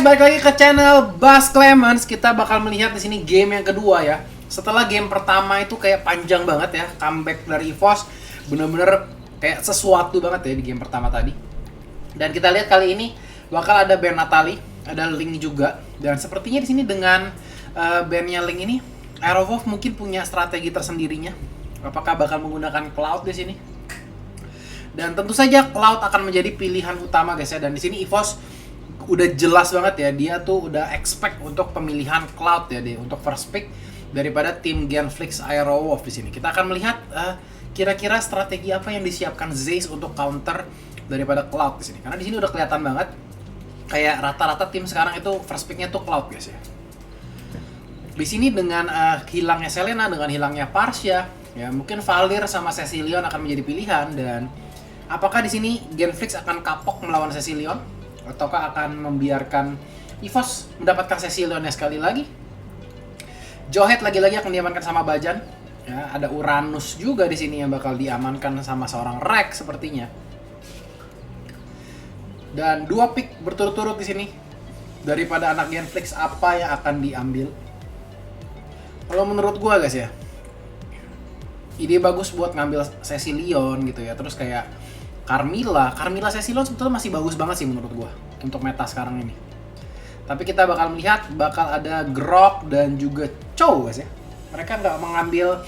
balik lagi ke channel Bas Clemens. Kita bakal melihat di sini game yang kedua ya. Setelah game pertama itu kayak panjang banget ya, comeback dari EVOS bener-bener kayak sesuatu banget ya di game pertama tadi. Dan kita lihat kali ini bakal ada band Natalie, ada Link juga. Dan sepertinya di sini dengan bandnya Link ini, Aerowolf mungkin punya strategi tersendirinya. Apakah bakal menggunakan Cloud di sini? Dan tentu saja Cloud akan menjadi pilihan utama guys ya. Dan di sini EVOS udah jelas banget ya, dia tuh udah expect untuk pemilihan Cloud ya dia untuk first pick daripada tim Genflix Aerowolf di sini. Kita akan melihat kira-kira strategi apa yang disiapkan Zayce untuk counter daripada Cloud di sini. Karena di sini udah kelihatan banget kayak rata-rata tim sekarang itu first picknya tuh Cloud guys ya. Di sini dengan hilangnya Selena, dengan hilangnya Parsia, ya mungkin Valir sama Cecilion akan menjadi pilihan. Dan apakah di sini Genflix akan kapok melawan Cecilion? Ataukah akan membiarkan EVOS mendapatkan Cecilionnya sekali lagi? Johet lagi-lagi akan diamankan sama Bajan. Ya, ada Uranus juga di sini yang bakal diamankan sama seorang Rex sepertinya. Dan 2 pick berturut-turut di sini. Daripada anak Genflix, apa yang akan diambil? Kalau menurut gua guys ya, ide bagus buat ngambil Cecilion gitu ya. Terus kayak Carmilla Cecilion sebetulnya masih bagus banget sih menurut gua untuk meta sekarang ini. Tapi kita bakal melihat bakal ada Grok dan juga Chow guys ya. Mereka nggak mengambil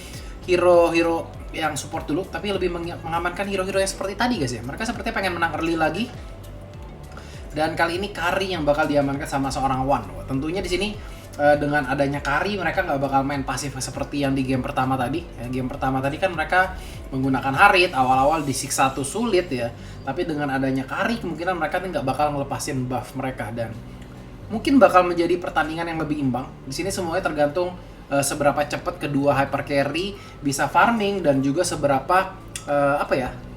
hero-hero yang support dulu, tapi lebih mengamankan hero-hero yang seperti tadi guys ya. Mereka sepertinya pengen menang early lagi. Dan kali ini Kari yang bakal diamankan sama seorang Wan. Tentunya di sini dengan adanya Kari mereka nggak bakal main pasif seperti yang di game pertama tadi ya. Game pertama tadi kan mereka menggunakan Harit, awal-awal di 6-1 sulit ya, tapi dengan adanya Kari kemungkinan mereka nggak bakal ngelepasin buff mereka. Dan mungkin bakal menjadi pertandingan yang lebih imbang. Di sini semuanya tergantung seberapa cepat kedua hyper carry bisa farming dan juga seberapa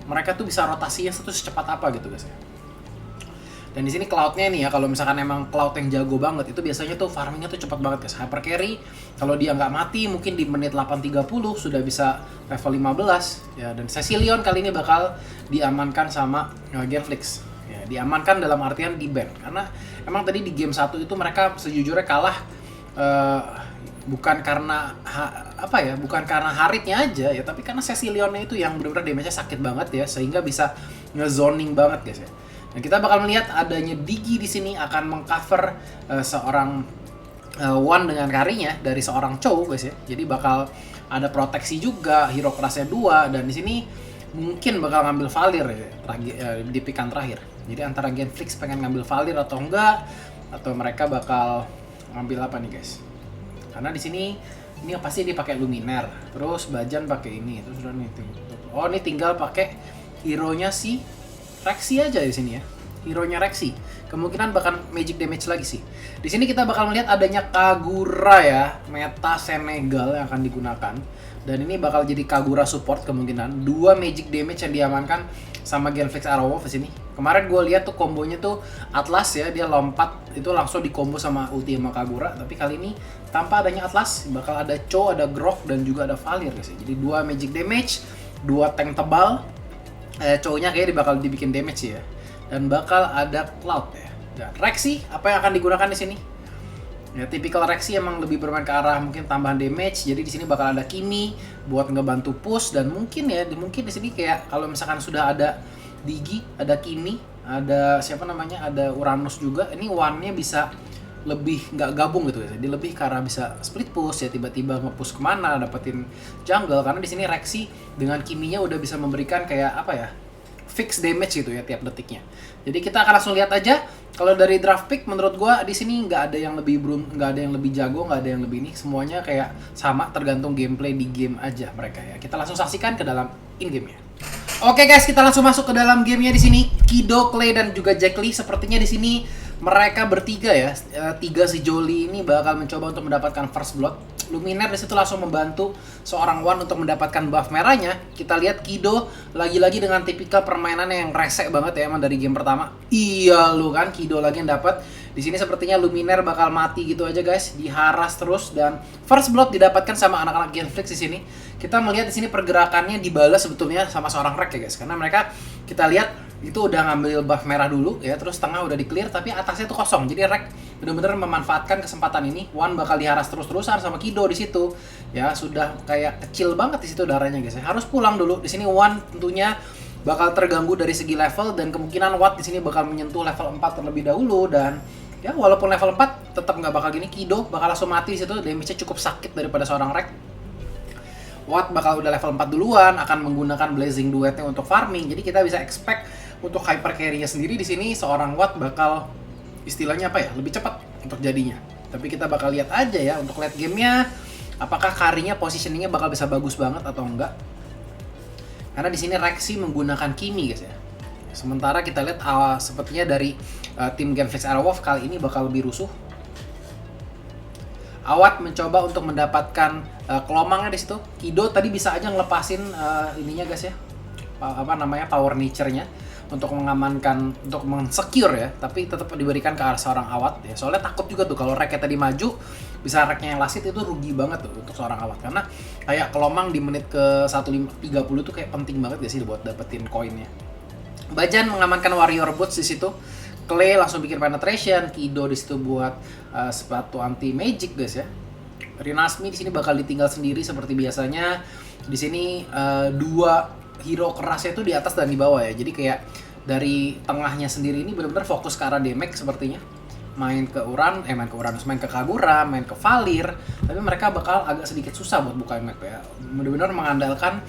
mereka tuh bisa rotasinya secepat apa gitu guys ya. Dan di sini Cloud-nya nih ya, kalau misalkan emang Cloud yang jago banget, itu biasanya tuh farmingnya tuh cepat banget guys. Hyper carry, kalau dia nggak mati mungkin di menit 8.30 sudah bisa level 15 ya. Dan Cecilion kali ini bakal diamankan sama Genflix ya, diamankan dalam artian di ban. Karena emang tadi di game 1 itu mereka sejujurnya kalah bukan karena bukan karena Haritnya aja ya, tapi karena Cecilionnya itu yang benar-benar damage-nya sakit banget ya, sehingga bisa nge-zoning banget guys ya. Nah, kita bakal melihat adanya Digi di sini akan mengcover seorang Wan dengan Karinya dari seorang Chow guys ya. Jadi bakal ada proteksi juga, hero kelasnya 2, dan di sini mungkin bakal ngambil Valir ya, di pikan terakhir. Jadi antara Genflix pengen ngambil Valir atau enggak, atau mereka bakal ngambil apa nih guys? Karena di sini ini pasti dipakai Luminaire, terus Bajan pakai ini, terus udah nih. Oh, ini tinggal pakai hero-nya si Rexy aja di sini ya. Hero-nya Rexy. Kemungkinan bakal magic damage lagi sih. Di sini kita bakal melihat adanya Kagura ya, meta Senegal yang akan digunakan. Dan ini bakal jadi Kagura support kemungkinan. 2 magic damage yang diamankan sama Genflix Aerowolf di sini. Kemarin gue lihat tuh kombonya tuh Atlas ya, dia lompat itu langsung dikombo sama ulti sama Kagura. Tapi kali ini tanpa adanya Atlas, bakal ada Cho, ada Grok, dan juga ada Valir guys ya. Jadi 2 magic damage, 2 tank tebal. Cowoknya kayak bakal dibikin damage ya, dan bakal ada Cloud ya. Dan Rexy apa yang akan digunakan di sini? Ya tipikal Rexy emang lebih bermain ke arah mungkin tambahan damage. Jadi di sini bakal ada Kimi buat ngebantu push, dan mungkin di sini kayak kalau misalkan sudah ada Digi, ada Kimi, ada ada Uranus juga. Ini one-nya bisa lebih nggak gabung gitu ya, jadi lebih ke arah bisa split push ya, tiba-tiba nge-push kemana dapetin jungle. Karena di sini Rexy dengan Kiminya udah bisa memberikan kayak fix damage gitu ya tiap detiknya. Jadi kita akan langsung lihat aja. Kalau dari draft pick menurut gua di sini nggak ada yang lebih jago, nggak ada yang lebih ini, semuanya kayak sama, tergantung gameplay di game aja mereka ya. Kita langsung saksikan ke dalam in game-nya. Oke guys, kita langsung masuk ke dalam gamenya di sini. Kido, Clay, dan juga Jack Lee sepertinya di sini mereka bertiga ya, 3 si Jolie ini bakal mencoba untuk mendapatkan first blood. Luminaire di situ langsung membantu seorang Wan untuk mendapatkan buff merahnya. Kita lihat Kido lagi-lagi dengan tipikal permainan yang resek banget ya emang dari game pertama. Iya lu kan, Kido lagi yang dapat. Di sini sepertinya Luminaire bakal mati gitu aja guys, diharas terus, dan first blood didapatkan sama anak-anak Genflix di sini. Kita melihat di sini pergerakannya dibalas sebetulnya sama seorang Rex ya guys, karena mereka kita lihat itu udah ngambil buff merah dulu ya, terus tengah udah di clear tapi atasnya tuh kosong. Jadi Rek bener-bener memanfaatkan kesempatan ini. Wan bakal diharas terus-terusan sama Kido di situ. Ya sudah kayak kecil banget di situ darahnya guys ya. Harus pulang dulu. Di sini Wan tentunya bakal terganggu dari segi level dan kemungkinan Watt di sini bakal menyentuh level 4 terlebih dahulu. Dan ya walaupun level 4 tetap nggak bakal gini, Kido bakal langsung mati di situ. Damage-nya cukup sakit daripada seorang Rek. Watt bakal udah level 4 duluan, akan menggunakan Blazing Duetnya untuk farming. Jadi kita bisa expect untuk hyper carry-nya sendiri di sini seorang Watt bakal istilahnya apa ya, lebih cepat untuk jadinya. Tapi kita bakal lihat aja ya untuk late game-nya apakah carry-nya positioning-nya bakal bisa bagus banget atau enggak. Karena di sini Rexy menggunakan Kimi guys ya. Sementara kita lihat sepertinya dari tim Genflix Airwolf kali ini bakal lebih rusuh. Awat mencoba untuk mendapatkan kelomangnya di situ. Kido tadi bisa aja ngelepasin ininya guys ya. Apa namanya, power nature-nya untuk mengamankan, untuk men-secure ya, tapi tetap diberikan ke arah seorang Awat ya. Soalnya takut juga tuh kalau Reknya tadi maju, bisa Reknya yang last hit itu rugi banget tuh untuk seorang Awat. Karena kayak kelomang di menit ke 1:30 tuh kayak penting banget gak sih buat dapetin koinnya. Bajan mengamankan Warrior Boots di situ. Clay langsung bikin penetration, Kido di situ buat sepatu anti magic guys ya. Rinasmi di sini bakal ditinggal sendiri seperti biasanya. Di sini dua hero kerasnya itu di atas dan di bawah ya. Jadi kayak dari tengahnya sendiri ini benar-benar fokus ke arah damage sepertinya. Main ke Uranus, main ke Kagura, main ke Valir. Tapi mereka bakal agak sedikit susah buat bukain map ya. Benar-benar mengandalkan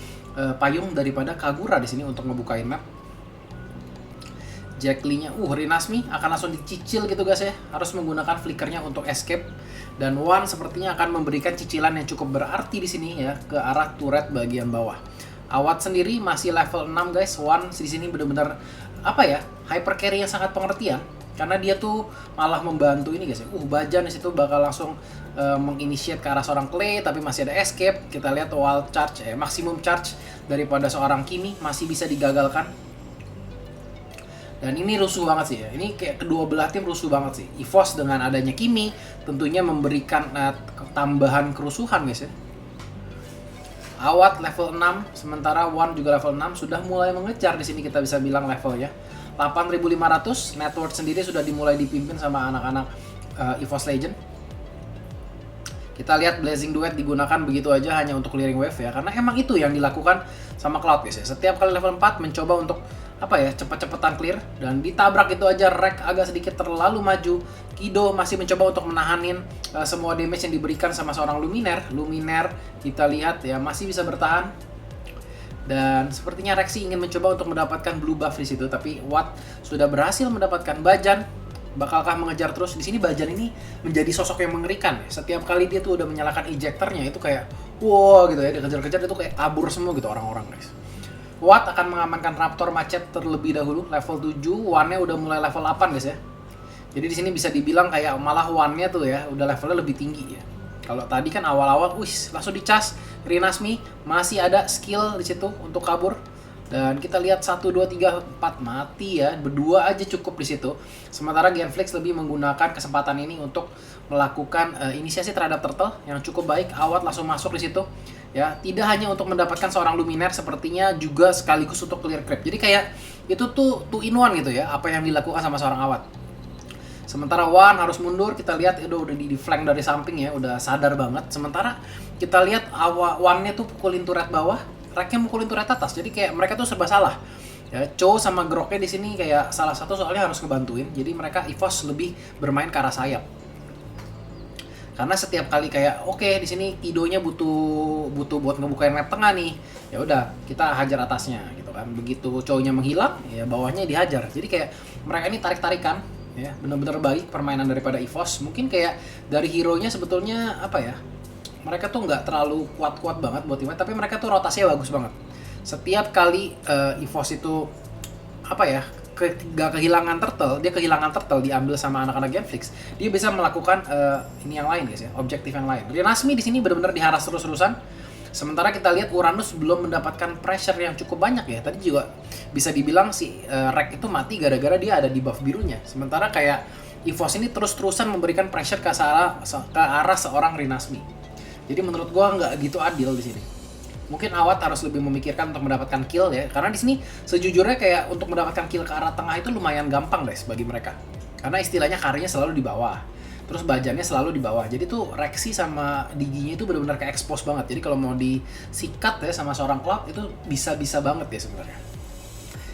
payung daripada Kagura di sini untuk ngebukain map. Jack Lee-nya, Rinasmi akan langsung dicicil gitu guys ya. Harus menggunakan flickernya untuk escape. Dan Wan sepertinya akan memberikan cicilan yang cukup berarti di sini ya ke arah turret bagian bawah. Awat sendiri masih level 6 guys. Wan di sini benar-benar apa ya, hyper carry yang sangat pengertian. Karena dia tuh malah membantu ini guys ya. Bajan di situ bakal langsung menginitiate ke arah seorang Clay, tapi masih ada escape. Kita lihat wild charge, maximum charge daripada seorang Kimi masih bisa digagalkan. Dan ini rusuh banget sih ya. Ini kayak kedua belah tim rusuh banget sih. EVOS dengan adanya Kimi tentunya memberikan tambahan kerusuhan guys ya. Awat level 6, sementara Wan juga level 6 sudah mulai mengejar di sini kita bisa bilang levelnya. 8.500, network sendiri sudah dimulai dipimpin sama anak-anak EVOS Legend. Kita lihat Blazing Duet digunakan begitu aja hanya untuk clearing wave ya. Karena emang itu yang dilakukan sama Cloud guys ya. Setiap kali level 4 mencoba untuk apa ya, cepet-cepetan clear dan ditabrak itu aja. Rek agak sedikit terlalu maju. Kido masih mencoba untuk menahanin semua damage yang diberikan sama seorang Luminaire kita lihat ya masih bisa bertahan. Dan sepertinya Rexy ingin mencoba untuk mendapatkan blue buff di situ, tapi Watt sudah berhasil mendapatkan Bajan. Bakalkah mengejar terus? Di sini Bajan ini menjadi sosok yang mengerikan. Setiap kali dia tuh udah menyalakan ejectornya itu kayak wow gitu ya, dikejar-kejar itu kayak kabur semua gitu orang-orang guys. Watt akan mengamankan Raptor Macet terlebih dahulu level 7, Wan-nya udah mulai level 8 guys ya. Jadi di sini bisa dibilang kayak malah Wan-nya tuh ya udah levelnya lebih tinggi ya. Kalau tadi kan awal-awal langsung dicas. Rinasmi masih ada skill di situ untuk kabur. Dan kita lihat 1 2 3 4 mati ya. Berdua aja cukup di situ. Sementara Genflix lebih menggunakan kesempatan ini untuk melakukan inisiasi terhadap Turtle yang cukup baik. Awat langsung masuk di situ. Ya, tidak hanya untuk mendapatkan seorang Luminaire, sepertinya juga sekaligus untuk clear creep. Jadi kayak itu tuh 2 in 1 gitu ya, apa yang dilakukan sama seorang Awat. Sementara Wan harus mundur, kita lihat udah di flank dari samping ya, udah sadar banget. Sementara kita lihat Wan-nya tuh pukulin turret bawah, Reknya mukulin turret atas. Jadi kayak mereka tuh serba salah. Ya, Cho sama Groknya di sini kayak salah satu soalnya harus ngebantuin. Jadi mereka EVOS lebih bermain ke arah sayap. Karena setiap kali kayak di sini Kido-nya butuh buat ngebukain map tengah nih. Ya udah, kita hajar atasnya gitu kan. Begitu Cho-nya menghilang, ya bawahnya dihajar. Jadi kayak mereka ini tarik-tarikan ya, bener-bener baik permainan daripada EVOS. Mungkin kayak dari hero-nya sebetulnya apa ya? Mereka tuh nggak terlalu kuat-kuat banget buat tim, tapi mereka tuh rotasinya bagus banget. Setiap kali EVOS itu apa ya? Kehilangan turtle, dia kehilangan turtle diambil sama anak-anak Genflix, dia bisa melakukan ini yang lain guys ya, objektif yang lain. Rinasmi di sini benar-benar diharas terus-terusan. Sementara kita lihat Uranus belum mendapatkan pressure yang cukup banyak ya. Tadi juga bisa dibilang si Rek itu mati gara-gara dia ada di buff birunya. Sementara kayak EVOS ini terus-terusan memberikan pressure ke arah seorang Rinasmi. Jadi menurut gua nggak gitu adil di sini. Mungkin Awat harus lebih memikirkan untuk mendapatkan kill ya, karena di sini sejujurnya kayak untuk mendapatkan kill ke arah tengah itu lumayan gampang guys bagi mereka. Karena istilahnya carry-nya selalu di bawah. Terus Bajannya selalu di bawah. Jadi tuh Rexy sama Diginya itu benar-benar kayak expose banget. Jadi kalau mau disikat ya sama seorang Cloud itu bisa-bisa banget ya sebenarnya.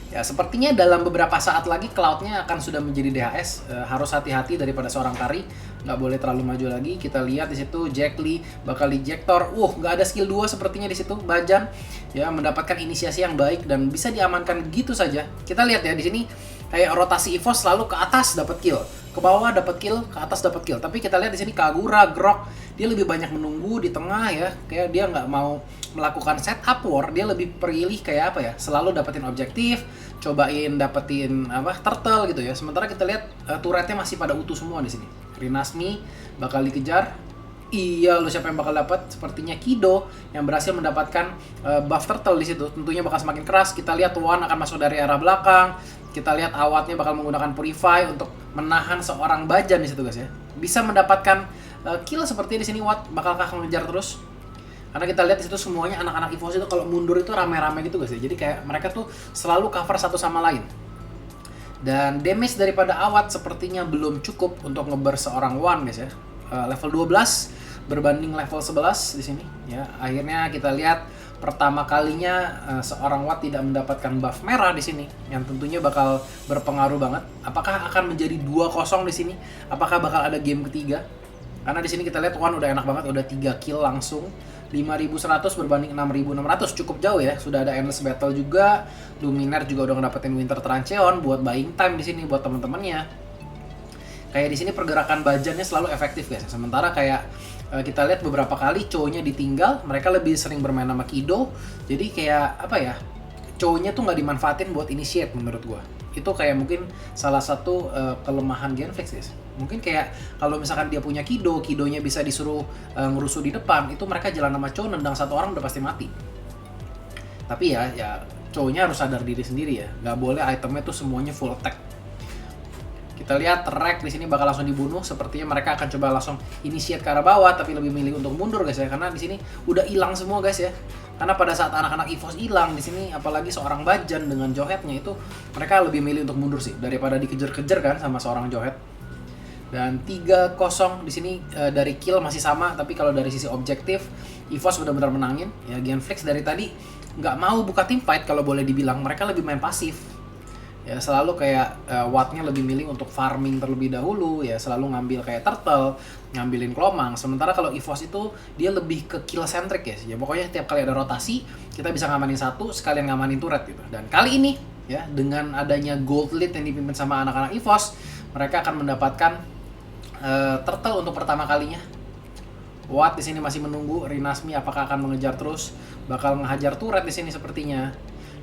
Ya, sepertinya dalam beberapa saat lagi Cloud-nya akan sudah menjadi DHS. Harus hati-hati daripada seorang Kari, nggak boleh terlalu maju lagi. Kita lihat di situ Jack Lee bakal dijektor. Nggak ada skill 2 sepertinya di situ. Bajan ya mendapatkan inisiasi yang baik dan bisa diamankan gitu saja. Kita lihat ya di sini kayak rotasi EVOS selalu ke atas dapat kill, ke bawah dapat kill, ke atas dapat kill. Tapi kita lihat di sini Kagura, Grok, dia lebih banyak menunggu di tengah ya. Kayak dia nggak mau melakukan setup war, dia lebih pilih kayak apa ya? Selalu dapetin objektif, cobain dapetin turtle gitu ya. Sementara kita lihat turretnya masih pada utuh semua di sini. Rinasmi bakal dikejar. Iya, lu siapa yang bakal dapat? Sepertinya Kido yang berhasil mendapatkan buff turtle di situ. Tentunya bakal semakin keras. Kita lihat Wan akan masuk dari arah belakang. Kita lihat Awatnya bakal menggunakan Purify untuk menahan seorang Bajan di situ guys ya. Bisa mendapatkan kill seperti di sini. Wat bakalkah mengejar terus? Karena kita lihat di situ semuanya anak-anak EVOS itu kalau mundur itu rame-rame gitu guys ya. Jadi kayak mereka tuh selalu cover satu sama lain. Dan damage daripada Awat sepertinya belum cukup untuk ngebar seorang Wan guys ya. Level 12 berbanding level 11 di sini ya. Akhirnya kita lihat pertama kalinya seorang Wat tidak mendapatkan buff merah di sini yang tentunya bakal berpengaruh banget. Apakah akan menjadi 2-0 di sini? Apakah bakal ada game ketiga? Karena di sini kita lihat Wan udah enak banget, udah 3 kill langsung. 5.100 berbanding 6.600, cukup jauh ya. Sudah ada endless battle juga. Luminaire juga udah ngedapetin Winter Trancheon buat buying time di sini buat teman-temannya. Kayak di sini pergerakan Bajannya selalu efektif guys. Sementara kayak kita lihat beberapa kali cowoknya ditinggal, mereka lebih sering bermain sama Kido. Jadi kayak apa ya? Cowoknya tuh nggak dimanfaatin buat initiate menurut gua. Itu kayak mungkin salah satu kelemahan Genflix guys. Mungkin kayak kalau misalkan dia punya Kidonya bisa disuruh ngerusuh di depan, itu mereka jalan sama cowok nendang satu orang udah pasti mati. Tapi ya cowoknya harus sadar diri sendiri ya, nggak boleh itemnya tuh semuanya full attack. Kita lihat Rek di sini bakal langsung dibunuh. Sepertinya mereka akan coba langsung initiate ke arah bawah, tapi lebih milih untuk mundur guys ya, karena di sini udah hilang semua guys ya. Karena pada saat anak-anak EVOS hilang di sini, apalagi seorang Bajan dengan Johetnya itu, mereka lebih milih untuk mundur sih daripada dikejar-kejar kan sama seorang Johet. Dan 3-0 di sini dari kill masih sama, tapi kalau dari sisi objektif EVOS benar-benar menangin. Ya Genflix dari tadi nggak mau buka team fight kalau boleh dibilang, mereka lebih main pasif. Ya selalu kayak Wattnya lebih milih untuk farming terlebih dahulu ya, selalu ngambil kayak turtle, ngambilin kelomang. Sementara kalau EVOS itu dia lebih ke kill centric ya. Ya pokoknya tiap kali ada rotasi kita bisa ngamanin satu sekalian ngamanin turret gitu. Dan kali ini ya dengan adanya gold lead yang dipimpin sama anak-anak EVOS, mereka akan mendapatkan turtle untuk pertama kalinya. Watt di sini masih menunggu Rinasmi apakah akan mengejar terus, bakal ngehajar turret di sini sepertinya.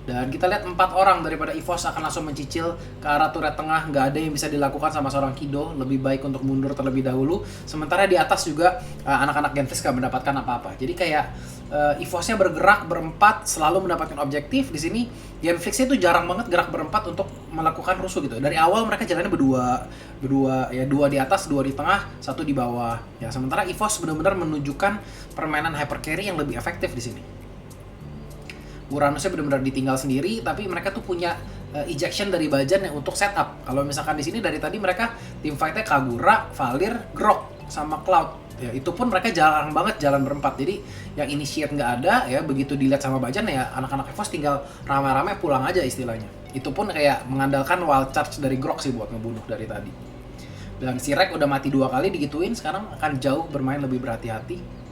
Dan kita lihat 4 orang daripada EVOS akan langsung mencicil ke arah turret tengah. Nggak ada yang bisa dilakukan sama seorang Kido. Lebih baik untuk mundur terlebih dahulu. Sementara di atas juga anak-anak Genflix nggak mendapatkan apa-apa. Jadi kayak EVOS-nya bergerak berempat selalu mendapatkan objektif. Di sini Genflix-nya itu jarang banget gerak berempat untuk melakukan rusuh gitu. Dari awal mereka jalannya berdua ya, 2 di atas, 2 di tengah, 1 di bawah. Ya sementara EVOS benar-benar menunjukkan permainan hyper carry yang lebih efektif di sini. Uranusnya benar-benar ditinggal sendiri, tapi mereka tuh punya ejection dari Bajan yang untuk setup. Kalau misalkan di sini dari tadi mereka tim fight-nya Kagura, Valir, Grok sama Cloud. Ya itu pun mereka jarang banget jalan berempat. Jadi yang initiate nggak ada ya, begitu dilihat sama Bajan ya anak-anak EVOS tinggal rame-rame pulang aja istilahnya. Itu pun kayak mengandalkan wild charge dari Grok sih buat ngebunuh dari tadi. Dan si Rek udah mati 2 kali digituin, sekarang akan jauh bermain lebih berhati-hati.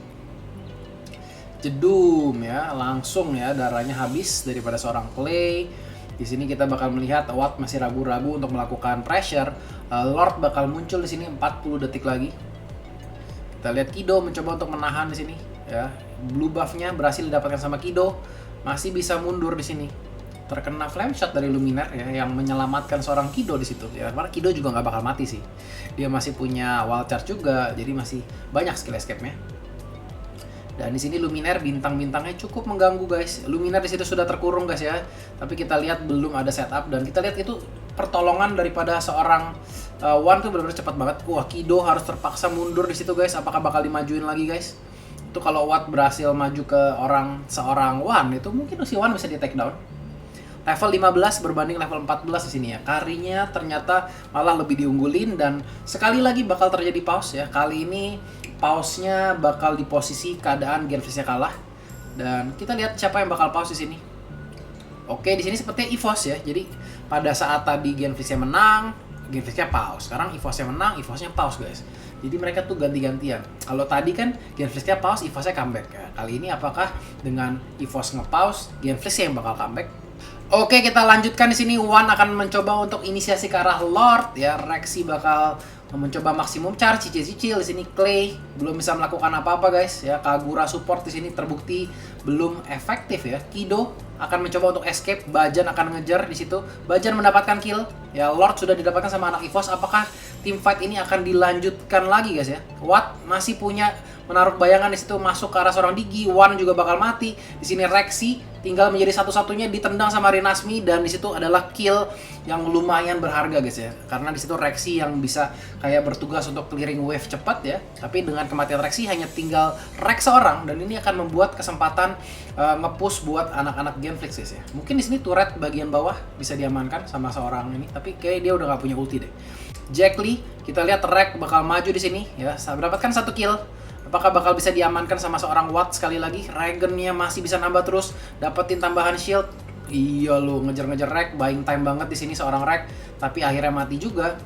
Jedum ya, langsung ya darahnya habis daripada seorang Clay. Di sini kita bakal melihat Watt masih ragu-ragu untuk melakukan pressure. Lord bakal muncul di sini 40 detik lagi. Kita lihat Kido mencoba untuk menahan di sini ya. Blue buff-nya berhasil didapatkan sama Kido. Masih bisa mundur di sini. Terkena flame shot dari Luminaire ya yang menyelamatkan seorang Kido di situ. Ya, karena Kido juga nggak bakal mati sih. Dia masih punya wild charge juga, jadi masih banyak skill escape-nya. Dan di sini Luminaire bintang-bintangnya cukup mengganggu guys. Luminaire di situ sudah terkurung guys ya. Tapi kita lihat belum ada setup dan kita lihat itu pertolongan daripada seorang Wan tuh benar-benar cepat banget. Wah, Kido harus terpaksa mundur di situ guys. Apakah bakal dimajuin lagi guys? Itu kalau Watt berhasil maju ke seorang One, itu mungkin si One bisa di take down. Level 15 berbanding level 14 di sini ya. Carry-nya ternyata malah lebih diunggulin, dan sekali lagi bakal terjadi pause ya. Kali ini pause-nya bakal di posisi keadaan Genflix-nya kalah. Dan kita lihat siapa yang bakal pause di sini. Oke, di sini sepertinya EVOS ya. Jadi pada saat tadi Genflix-nya menang, Genflix-nya pause. Sekarang EVOS-nya menang, EVOS-nya pause, guys. Jadi mereka tuh ganti-gantian. Kalau tadi kan Genflix-nya pause, EVOS-nya comeback ya. Kali ini apakah dengan EVOS nge-pause, Genflix yang bakal comeback? Oke, kita lanjutkan di sini. One akan mencoba untuk inisiasi ke arah Lord ya. Rexy bakal mencoba maksimum charge, cicil di sini. Clay belum bisa melakukan apa-apa, guys ya. Kagura support di sini terbukti belum efektif ya. Kido akan mencoba untuk escape, Bajan akan ngejar di situ. Bajan mendapatkan kill. Ya, Lord sudah didapatkan sama anak EVOS. Apakah tim fight ini akan dilanjutkan lagi, guys ya? Watt masih punya menaruh bayangan di situ, masuk ke arah seorang Digi. One juga bakal mati. Di sini Rexy tinggal menjadi satu-satunya, ditendang sama Rinasmi, dan di situ adalah kill yang lumayan berharga, guys ya. Karena di situ Rexy yang bisa kayak bertugas untuk clearing wave cepat ya. Tapi dengan kematian Rexy hanya tinggal Rex seorang, dan ini akan membuat kesempatan nge-push buat anak-anak Genflix, guys ya. Mungkin di sini turret bagian bawah bisa diamankan sama seorang ini, tapi kayak dia udah nggak punya ulti deh. Jack Lee, kita lihat Rek bakal maju di sini ya, mendapatkan 1 kill. Apakah bakal bisa diamankan sama seorang Watt sekali lagi? Regen-nya masih bisa nambah terus, dapetin tambahan shield. Iya lo, ngejar-ngejar Rek, buying time banget di sini seorang Rek, tapi akhirnya mati juga.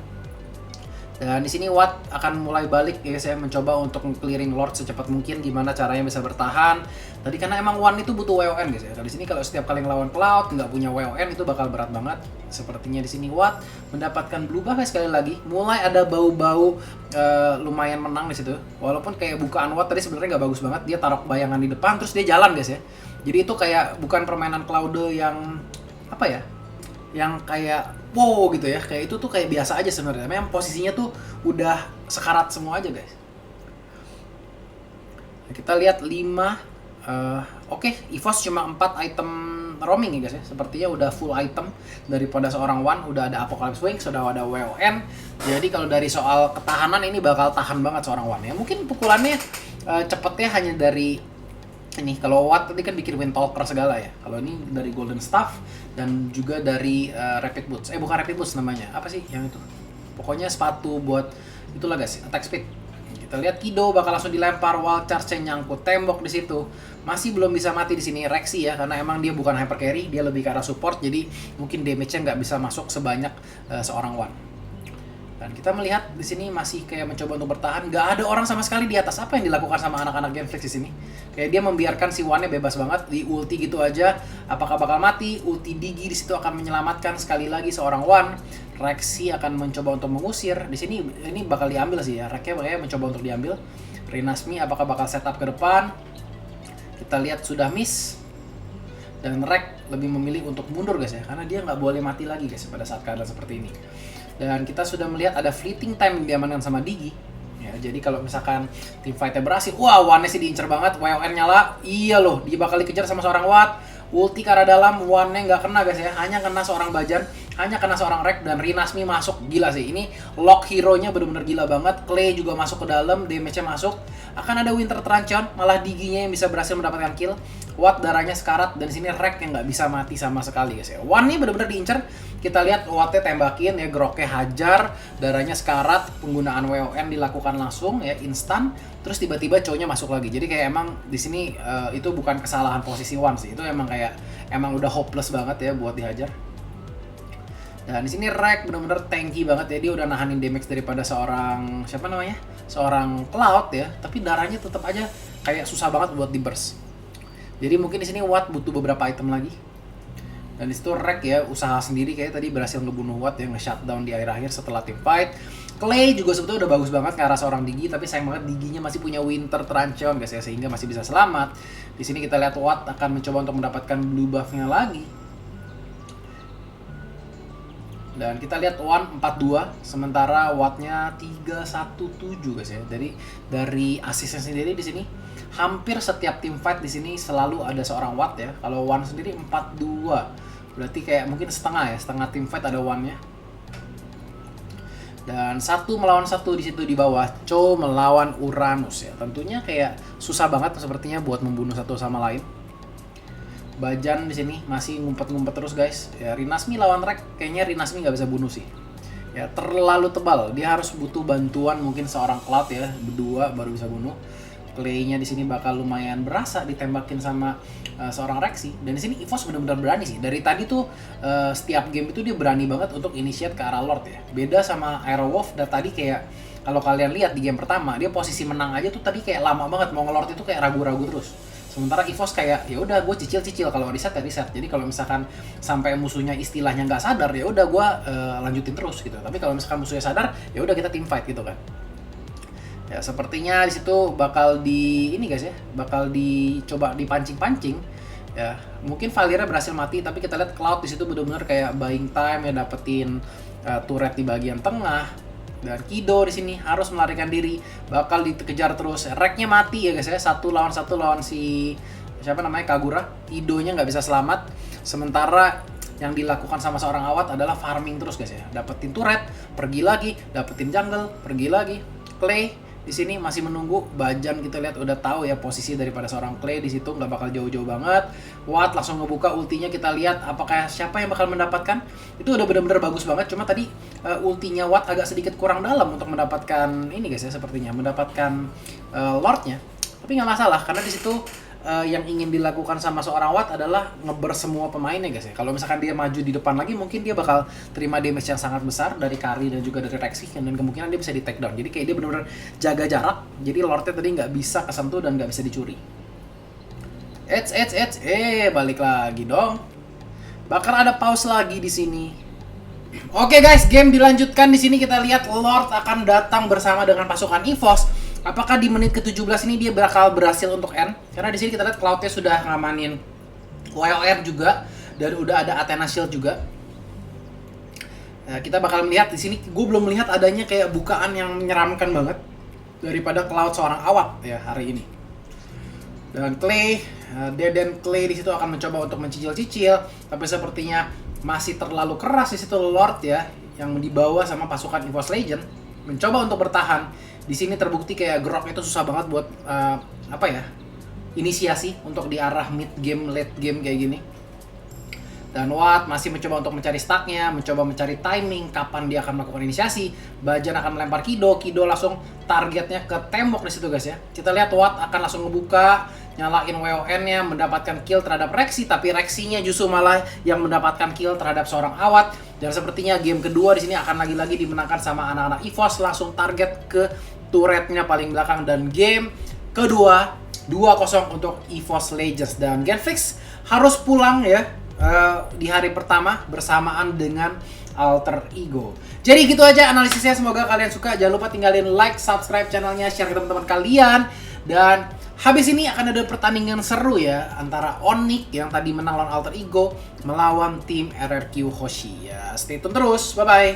Dan di sini Watt akan mulai balik ya, saya mencoba untuk clearing Lord secepat mungkin. Gimana caranya bisa bertahan? Tadi karena emang One itu butuh WON, guys ya. Di sini kalau setiap kali ngelawan Cloud nggak punya WON itu bakal berat banget. Sepertinya di sini Watt mendapatkan blue buff sekali lagi. Mulai ada bau-bau lumayan menang di situ. Walaupun kayak bukaan Watt tadi sebenarnya nggak bagus banget. Dia taruh bayangan di depan terus dia jalan, guys ya. Jadi itu kayak bukan permainan Cloud yang apa ya? Yang kayak wow gitu ya, kayak itu tuh kayak biasa aja sebenarnya. Memang posisinya tuh udah sekarat semua aja, guys. Kita lihat 5. Oke, EVOS cuma 4 item roaming ya, guys ya. Sepertinya udah full item daripada seorang One. Udah ada Apocalypse Wing, sudah ada WON. Jadi kalau dari soal ketahanan ini bakal tahan banget seorang One ya. Mungkin pukulannya cepetnya hanya dari ini. Kalau Watt tadi kan bikin Wind Talker segala ya. Kalau ini dari Golden Staff dan juga dari Rapid Boots. Bukan Rapid Boots namanya. Apa sih yang itu? Pokoknya sepatu buat itulah, guys, attack speed. Kita lihat Kido bakal langsung dilempar, wall charge-nya nyangkut tembok di situ. Masih belum bisa mati di sini Rexy ya, karena emang dia bukan hyper carry, dia lebih ke arah support, jadi mungkin damage-nya nggak bisa masuk sebanyak seorang One. Dan kita melihat di sini masih kayak mencoba untuk bertahan, nggak ada orang sama sekali di atas. Apa yang dilakukan sama anak-anak Genflix di sini? Kayak dia membiarkan si One-nya bebas banget di ulti gitu aja. Apakah bakal mati? Ulti Digi di situ akan menyelamatkan sekali lagi seorang One. Rexy akan mencoba untuk mengusir. Di sini ini bakal diambil sih ya. Reknya bakal mencoba untuk diambil. Rinasmi apakah bakal setup ke depan? Kita lihat sudah miss. Dan Rek lebih memilih untuk mundur, guys ya, karena dia nggak boleh mati lagi, guys, pada saat keadaan seperti ini. Dan kita sudah melihat ada fleeting time yang diamankan sama Digi. Ya, jadi kalau misalkan tim fight-nya berhasil, wah, One-nya sih diincer banget, WON nyala. Iya loh, dia bakal dikejar sama seorang Watt. Ulti ke arah dalam, One-nya nggak kena, guys ya, hanya kena seorang Bajan, hanya kena seorang Rek, dan Rinasmi masuk. Gila sih, ini lock hero-nya bener-bener gila banget. Clay juga masuk ke dalam, damage-nya masuk. Akan ada Winter Truncheon, malah Digi-nya yang bisa berhasil mendapatkan kill. Watt darahnya sekarat, dan di sini Rek yang nggak bisa mati sama sekali, guys ya. One-nya bener-bener diincer. Kita lihat Watt-nya tembakin ya, Groknya hajar, darahnya sekarat, penggunaan WON dilakukan langsung ya, instan. Terus tiba-tiba cowoknya masuk lagi. Jadi kayak emang di sini itu bukan kesalahan posisi One sih. Itu emang kayak emang udah hopeless banget ya buat dihajar. Dan di sini Rek bener-bener tanky banget ya, dia udah nahanin damage daripada seorang siapa namanya? Seorang Cloud ya, tapi darahnya tetap aja kayak susah banget buat di burst. Jadi mungkin di sini Watt butuh beberapa item lagi. Dan di situ Rek ya usaha sendiri kayak tadi berhasil ngebunuh Watt yang nge-shutdown di akhir-akhir setelah team fight. Clay juga sebetulnya udah bagus banget ke arah seorang Digi, tapi sayang banget Diginya masih punya Winter Truncheon, guys ya, sehingga masih bisa selamat. Di sini kita lihat Watt akan mencoba untuk mendapatkan blue buff-nya lagi. Dan kita lihat One 42, sementara Watt-nya 317, guys ya. Dari asisnya sendiri di sini hampir setiap team fight di sini selalu ada seorang Watt ya. Kalau One sendiri 42. Berarti kayak mungkin setengah ya, setengah team fight ada One-nya. Dan 1 melawan 1 di situ di bawah, Cho melawan Uranus ya. Tentunya kayak susah banget sepertinya buat membunuh satu sama lain. Bajan di sini masih ngumpet-ngumpet terus guys. Ya Rinasmi lawan Rek, kayaknya Rinasmi nggak bisa bunuh sih. Ya terlalu tebal, dia harus butuh bantuan mungkin seorang Cloud ya, berdua baru bisa bunuh. Clay-nya di sini bakal lumayan berasa ditembakin sama seorang Rexy. Dan di sini EVOS benar-benar berani sih. Dari tadi tuh setiap game itu dia berani banget untuk initiate ke arah Lord ya. Beda sama Aerowolf dan tadi kayak kalau kalian lihat di game pertama, dia posisi menang aja tuh tadi kayak lama banget mau nge-Lord itu kayak ragu-ragu terus. Sementara EVOS kayak ya udah gue cicil-cicil, kalau reset ya reset. Jadi kalau misalkan sampai musuhnya istilahnya nggak sadar ya udah gue lanjutin terus gitu. Tapi kalau misalkan musuhnya sadar ya udah kita team fight gitu kan. Ya sepertinya di situ bakal ini guys ya, bakal dicoba dipancing-pancing. Ya, mungkin Valira berhasil mati tapi kita lihat Cloud di situ benar-benar kayak buying time ya, dapetin turret di bagian tengah. Dan Kido di sini harus melarikan diri, bakal dikejar terus. Reknya mati ya guys ya, 1 lawan 1 lawan si siapa namanya Kagura. Kidonya nggak bisa selamat. Sementara yang dilakukan sama seorang Awat adalah farming terus guys ya. Dapetin turret, pergi lagi, dapetin jungle, pergi lagi. Clay di sini masih menunggu. Bajan kita lihat udah tahu ya posisi daripada seorang Clay di situ, nggak bakal jauh-jauh banget. Watt langsung ngebuka ultinya, kita lihat apakah siapa yang bakal mendapatkan. Itu udah bener-bener bagus banget, cuma tadi ultinya Watt agak sedikit kurang dalam untuk mendapatkan ini guys ya, sepertinya mendapatkan Lordnya. Tapi nggak masalah karena di situ yang ingin dilakukan sama seorang Watt adalah ngeber semua pemainnya guys ya. Kalau misalkan dia maju di depan lagi, mungkin dia bakal terima damage yang sangat besar dari Kari dan juga dari Rexy, dan kemungkinan dia bisa di take down. Jadi kayak dia benar-benar jaga jarak, jadi Lordnya tadi nggak bisa kesentuh dan nggak bisa dicuri. Balik lagi dong. Bakal ada pause lagi di sini. Oke guys, game dilanjutkan. Di sini kita lihat Lord akan datang bersama dengan pasukan EVOS. Apakah di menit ke-17 ini dia bakal berhasil untuk end? Karena di sini kita lihat Cloud-nya sudah ngamanin WOR juga dan udah ada Athena Shield juga. Nah, kita bakal melihat di sini. Gue belum melihat adanya kayak bukaan yang menyeramkan banget daripada Cloud seorang Awat ya hari ini. Dan Clay, Deden Clay di situ akan mencoba untuk mencicil-cicil, tapi sepertinya masih terlalu keras di situ Lord ya, yang dibawa sama pasukan EVOS Legend mencoba untuk bertahan. Di sini terbukti kayak Grok itu susah banget buat inisiasi untuk di arah mid game, late game kayak gini. Dan Watt masih mencoba untuk mencari stacknya, mencoba mencari timing kapan dia akan melakukan inisiasi. Bajan akan melempar Kido, Kido langsung targetnya ke tembok di situ guys ya. Kita lihat Watt akan langsung ngebuka, nyalain WON-nya, mendapatkan kill terhadap Rexy, tapi Rexy-nya justru malah yang mendapatkan kill terhadap seorang Awat. Dan sepertinya game kedua di sini akan lagi-lagi dimenangkan sama anak-anak EVOS, langsung target ke turretnya paling belakang. Dan game kedua 2-0 untuk EVOS Legends, dan Genflix harus pulang ya di hari pertama bersamaan dengan Alter Ego. Jadi gitu aja analisisnya, semoga kalian suka. Jangan lupa tinggalin like, subscribe channelnya, share ke teman-teman kalian. Dan habis ini akan ada pertandingan seru ya antara Onyx yang tadi menang lawan Alter Ego melawan tim RRQ Hoshi ya. Stay tune terus, bye bye.